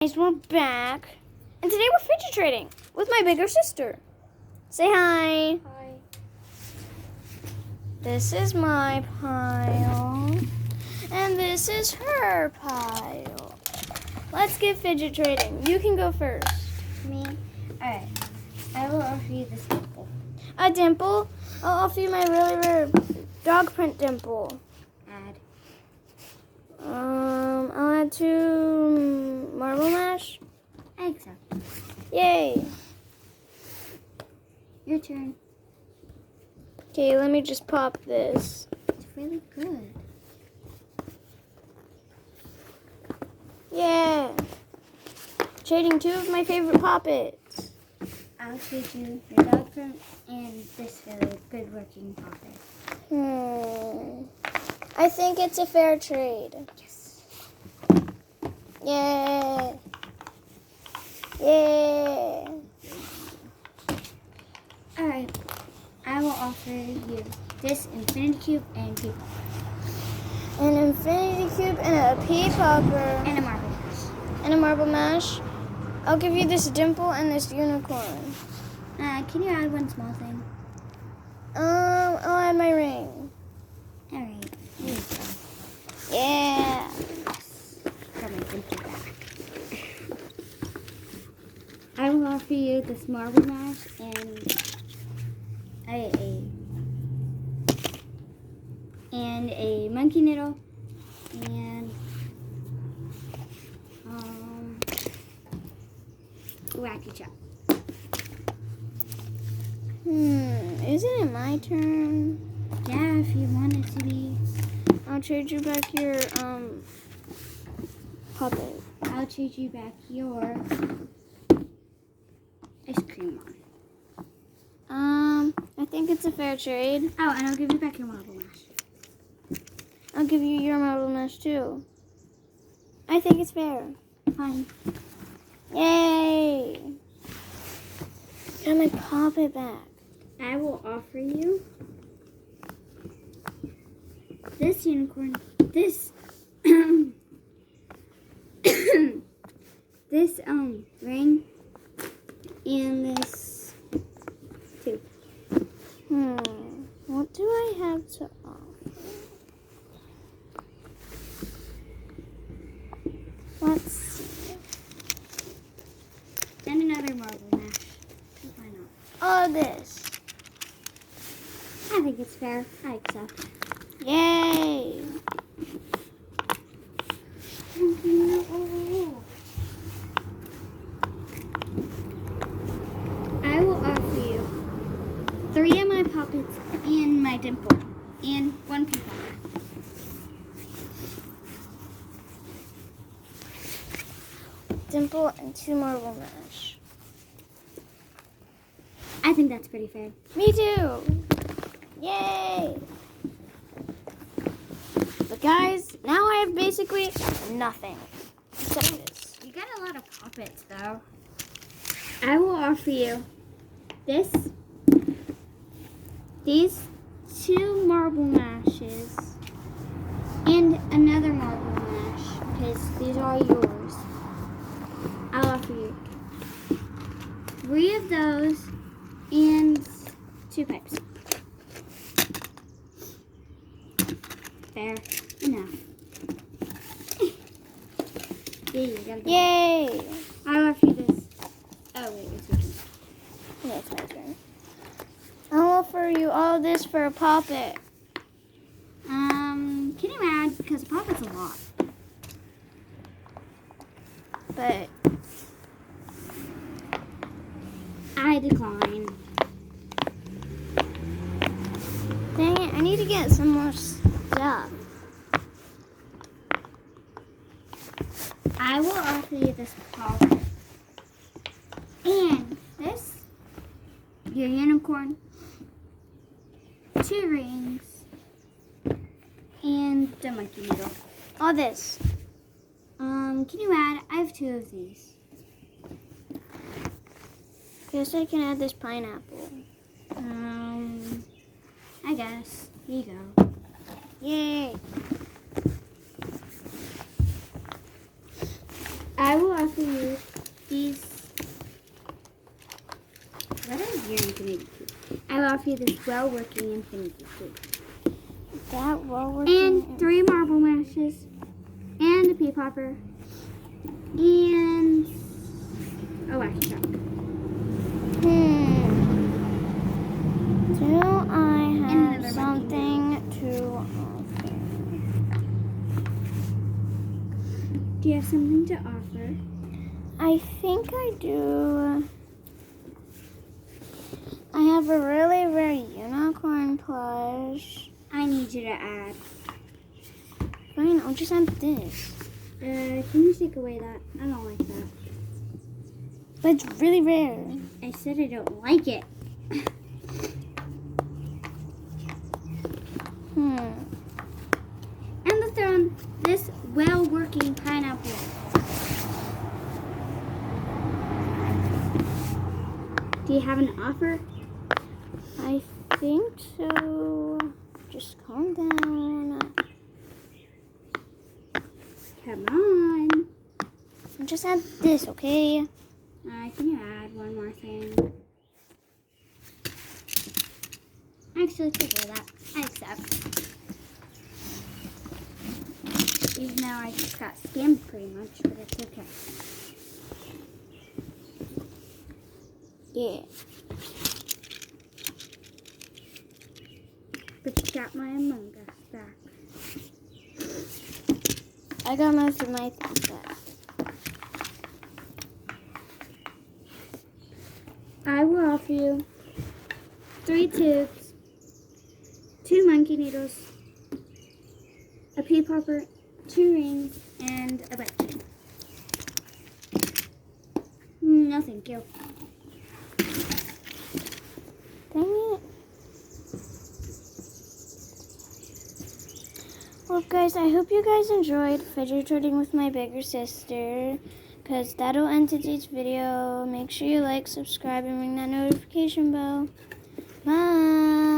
Guys, we're back, and today we're fidget trading with my bigger sister. Say hi. Hi. This is my pile, and this is her pile. Let's get fidget trading. You can go first. Me? Alright. I will offer you this dimple. A dimple? I'll offer you my really rare dog print dimple. Add. I'll add 2 marble mash. I accept. Yay. Your turn. Okay, let me just pop this. It's really good. Yeah. Trading 2 of my favorite poppets. I'll trade you your dog print and this really good working poppet. I think it's a fair trade. Yes. Yeah. Yeah. Alright. I will offer you this infinity cube and pea popper. An infinity cube and a pea popper. And a marble mash. And a marble mash. I'll give you this dimple and this unicorn. Can you add one small thing? I'll add my ring. Alright. Here you go. Yeah. Got my dimple back. I will offer you this marble mash and a monkey noodle and wacky chop. Isn't it my turn? Yeah, if you want it to be. I'll trade you back your puppet. I'll trade you back your ice cream one. I think it's a fair trade. Oh, and I'll give you back your marble mash. I'll give you your marble mash too. I think it's fair. Fine. Yay! Got my puppet back. I will offer you this unicorn, this this ring, and this tube. What do I have to offer? Let's see. And another marble mash. Why not? Oh, this. I think it's fair. I accept. Yay! I will offer you 3 of my poppets and my dimple and 1 pea popper. Dimple and 2 marble mash. I think that's pretty fair. Me too! Yay! But guys, now I have basically nothing. Except this. You got a lot of poppets though. I will offer you this, these 2 marble mashes, and another marble mash because these are yours. I'll offer you 3 of those and 2 pipes. Fair enough. There you go. Yay! I'll offer you this. Oh wait, it's your turn. Yeah, it's my turn. I'll offer you all this for a poppet. Can you add, because a poppet's a lot. But I decline. dang it, I need to get some more stuff. I will offer you this poppet. And this, your unicorn, 2 rings, and the monkey noodle. All this. Can you add? I have 2 of these. Guess I can add this pineapple. I guess. Here you go. Yay! I will offer you these. What is your infinity cube? I will offer you this well-working infinity cube. That well-working. And 3 marble mashes. And a pea popper. And a wax chalk. Do I have another something to offer? Do you have something to offer? I think I do. I have a really rare unicorn plush. I need you to add. Fine, I'll just add this. Can you take away that? I don't like that. But it's really rare. I said I don't like it. And let's throw on this well-working pineapple. Do you have an offer? I think so. Just calm down. Come on. I'll just add this, okay? Can you add one more thing? Actually, take away that. I accept. Even though I just got scammed pretty much, but it's okay. Yeah. But you got my Among Us back. I got most of my things back. I will offer you 3 tubes, 2 monkey needles, a pea popper, 2 rings, and a bike chain. No, thank you. Dang it. Well, guys, I hope you guys enjoyed fidget trading with my bigger sister, because that'll end today's video. Make sure you like, subscribe, and ring that notification bell. Bye.